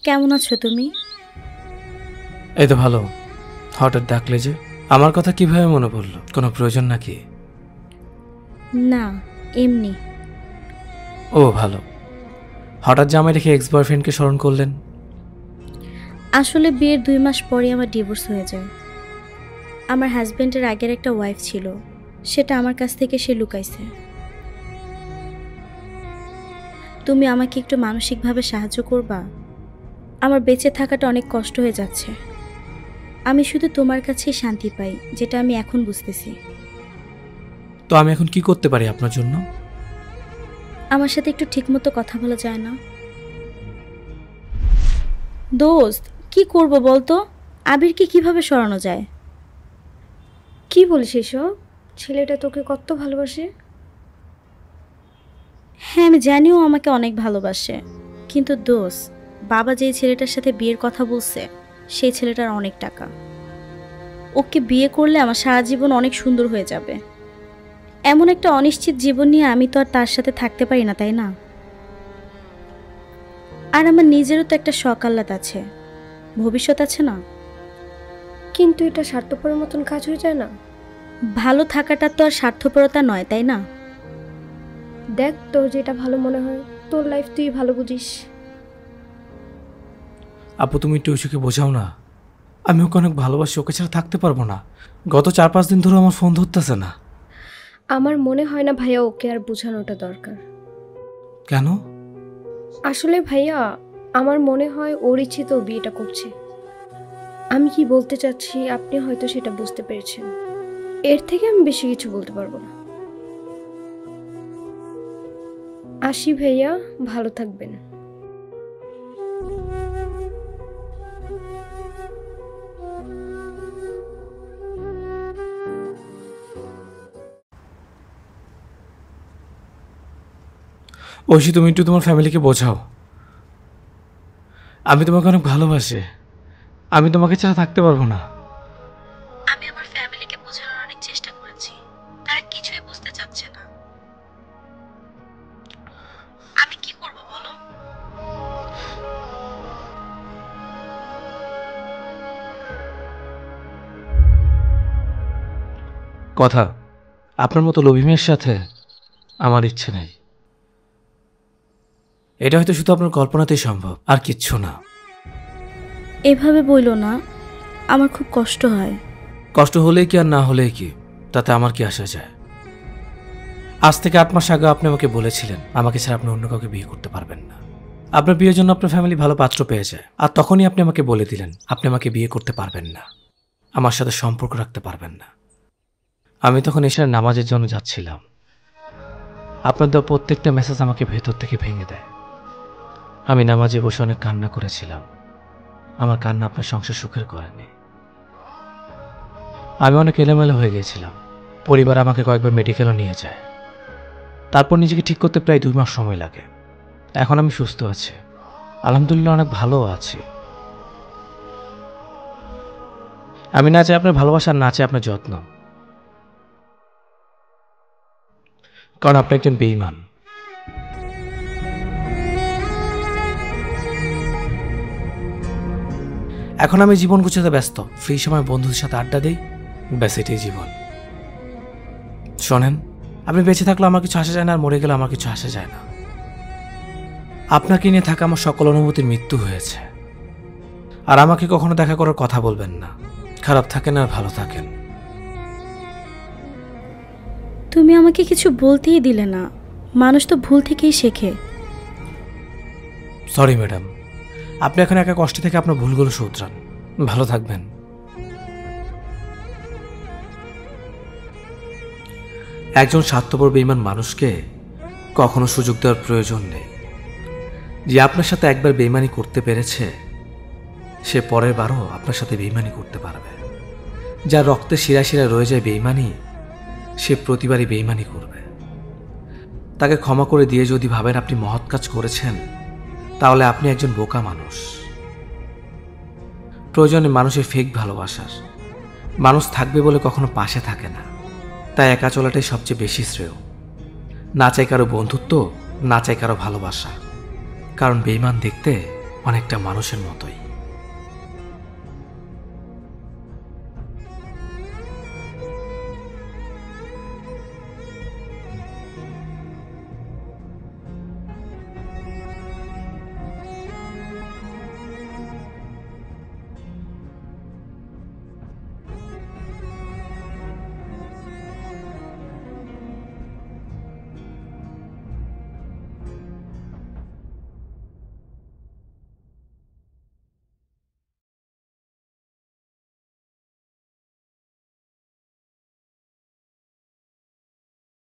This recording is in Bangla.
কেমন আছো তুমি? এই তো ভালো। হঠাৎ ডাকলে যে? আমার কথা কিভাবে মনে পড়লো? কোনো প্রয়োজন নাকি? না, এমনি। ও ভালো। হঠাৎ জামাই রেখে এক্স বয়ফ্রেন্ডকে স্মরণ করলেন? আসলে বিয়ের 2 মাস পরই আমার ডিভোর্স হয়ে যায়। আমার হাজবেন্ডের আগের একটা ওয়াইফ ছিল, সেটা আমার কাছ থেকে সে লুকাইছে। তুমি আমাকে একটু মানসিকভাবে সাহায্য করবা? আমার বেঁচে থাকাটা অনেক কষ্ট হয়ে যাচ্ছে। আমি শুধু তোমার কাছেই শান্তি পাই, যেটা আমি এখন বুঝতেছি। তো আমি এখন কি করতে পারি আপনার জন্য? আমার সাথে একটু ঠিকমতো কথা বলা যায় না? দোস্ত, কি করব বলতো? আবিরকে কিভাবে সরানো যায়? কি বলিস এসব? ছেলেটা তোকে কত ভালোবাসে। হ্যাঁ, আমি জানিও আমাকে অনেক ভালোবাসে, কিন্তু দোস্ত, বাবা যেই ছেলেটার সাথে বিয়ের কথা বলছে, সেই ছেলেটার অনেক টাকা। ওকে বিয়ে করলে আমার সারা জীবন অনেক সুন্দর হয়ে যাবে। এমন একটা অনিশ্চিত জীবন নিয়ে আমি তো আর তার সাথে থাকতে পারি না, তাই না? আর আমার নিজেরও তো একটা শখ আহ্লাদ আছে, ভবিষ্যৎ আছে না? কিন্তু এটা স্বার্থপরের মতন কাজ হয়ে যায় না? ভালো থাকাটা তো আর স্বার্থপরতা নয়, তাই না? দেখ, তোর যেটা ভালো মনে হয়, তোর লাইফ তুই ভালো বুঝিস। আপু তুমি একটু ওকে বোঝাও না। আমি ওকে অনেক ভালোবাসি, ওকে ছাড়া থাকতে পারবো না। গত 4-5 দিন ধরে আমার ফোন ধরতেছে না। আমার মনে হয় না ভাইয়া ওকে আর বোঝানোটা দরকার। কেন? আসলে ভাইয়া, আমার মনে হয় ওর ইচ্ছে তো বিয়েটা করছে। আমি কি বলতে চাচ্ছি আপনি হয়তো সেটা বুঝতে পেরেছেন। এর থেকে আমি বেশি কিছু বলতে পারবো না। আসি ভাইয়া, ভালো থাকবেন। ঐশী তুমি একটু তোমার ফ্যামিলিকে বোঝাও। আমি তোমাকে অনেক ভালোবাসি। আমি তোমাকে ছাড়া থাকতে পারবো না। আমি আমার ফ্যামিলিকে বোঝানোর অনেক চেষ্টা করেছি, তারা কিছুই বুঝতে চাচ্ছে না। আমি কি করব বলো? কথা, আপনার মতো লোভী মেয়ের সাথে আমার ইচ্ছে নেই। এটা হয়তো শুধু আপনার কল্পনাতেই সম্ভব, আর কিচ্ছু না। এভাবে বইলো না, আমার খুব কষ্ট হয়। কষ্ট হলেই কি আর না হলেই কি, তাতে আমার কি আসা যায়? আজ থেকে 8 মাস আগে আপনি আমাকে বলেছিলেন আমাকে ছাড়া আপনি অন্য কাউকে বিয়ে করতে পারবেন না। আপনার বিয়ের জন্য আপনার ফ্যামিলি ভালো পাত্র পেয়ে যায়, আর তখনই আপনি আমাকে বলে দিলেন আপনি আমাকে বিয়ে করতে পারবেন না, আমার সাথে সম্পর্ক রাখতে পারবেন না। আমি তখন এশার নামাজের জন্য যাচ্ছিলাম। আপনার দেওয়া প্রত্যেকটা মেসেজ আমাকে ভেতর থেকে ভেঙে দেয়। আমি নামাজে বসে অনেক কান্না করেছিলাম। আমার কান্না আপনার সংসার সুখের করেনি। আমি অনেক এলোমেলো হয়ে গিয়েছিলাম। পরিবার আমাকে কয়েকবার মেডিকেলও নিয়ে যায়। তারপর নিজেকে ঠিক করতে প্রায় 2 মাস সময় লাগে। এখন আমি সুস্থ আছি, আলহামদুলিল্লাহ, অনেক ভালো আছি। আমি না চাই আপনার ভালোবাসা, আর না চাই আপনার যত্ন, কারণ আপনি একজন বেঈমান। এখন আমি জীবন গুছাতে ব্যস্ত, ফ্রি সময় বন্ধুদের সাথে আড্ডা দিই, ব্যাস এটাই জীবন। শোনেন, আপনি বেঁচে থাকলে আমার কিছু আসা যায় না, আর মরে গেলে আমার কিছু আসা যায় না। আপনাকে নিয়ে থাকা আমার সকল অনুভূতির মৃত্যু হয়েছে। আর আমাকে কখনো দেখা করার কথা বলবেন না। খারাপ থাকেন আর ভালো থাকেন। তুমি আমাকে কিছু বলতেই দিলে না। মানুষ তো ভুল থেকেই শেখে। সরি ম্যাডাম, আপনি এখন একা কষ্ট থেকে আপনার ভুলগুলো শুধরান। ভালো থাকবেন। একজন স্বার্থপর বেঈমান মানুষকে কখনো সুযোগ দেওয়ার প্রয়োজন নেই। যে আপনার সাথে একবার বেঈমানি করতে পেরেছে, সে পরের বারও আপনার সাথে বেঈমানি করতে পারবে। যার রক্তে শিরা শিরা রয়ে যায় বেঈমানি, সে প্রতিবারই বেঈমানি করবে। তাকে ক্ষমা করে দিয়ে যদি ভাবেন আপনি মহৎ কাজ করেছেন, তাহলে আপনি একজন বোকা মানুষ। প্রয়োজনে মানুষের ফেক ভালোবাসার। মানুষ থাকবে বলে কখনো পাশে থাকে না, তাই একা চলাটাই সবচেয়ে বেশি শ্রেয়। না চাই কারো বন্ধুত্ব, না চাই কারো ভালোবাসা, কারণ বেঈমান দেখতে অনেকটা মানুষের মতোই।